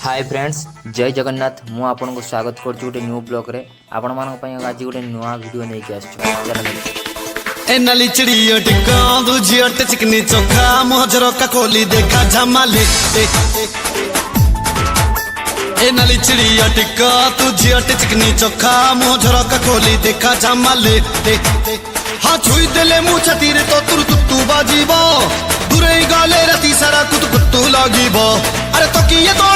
Hi friends, जय जगन्नाथ। मु आपन को स्वागत करछु गोटे न्यू ब्लॉग रे। आपण मानक पय आज गोटे नुवा वीडियो नै के आछछु। ए नाली चिड़िया टिका दूजिया चिकनी चोखा मोहजर का खोली देखा झमाले। ए नाली चिड़िया टिका दूजिया चिकनी चोखा मोहजर का खोली देखा झमाले। हाँ छुई देले मु छतीरे तो तुर तुतु बाजीबो दूरे गाले राती सारा कुतु कुतु लागिबो। अरे तो किए तो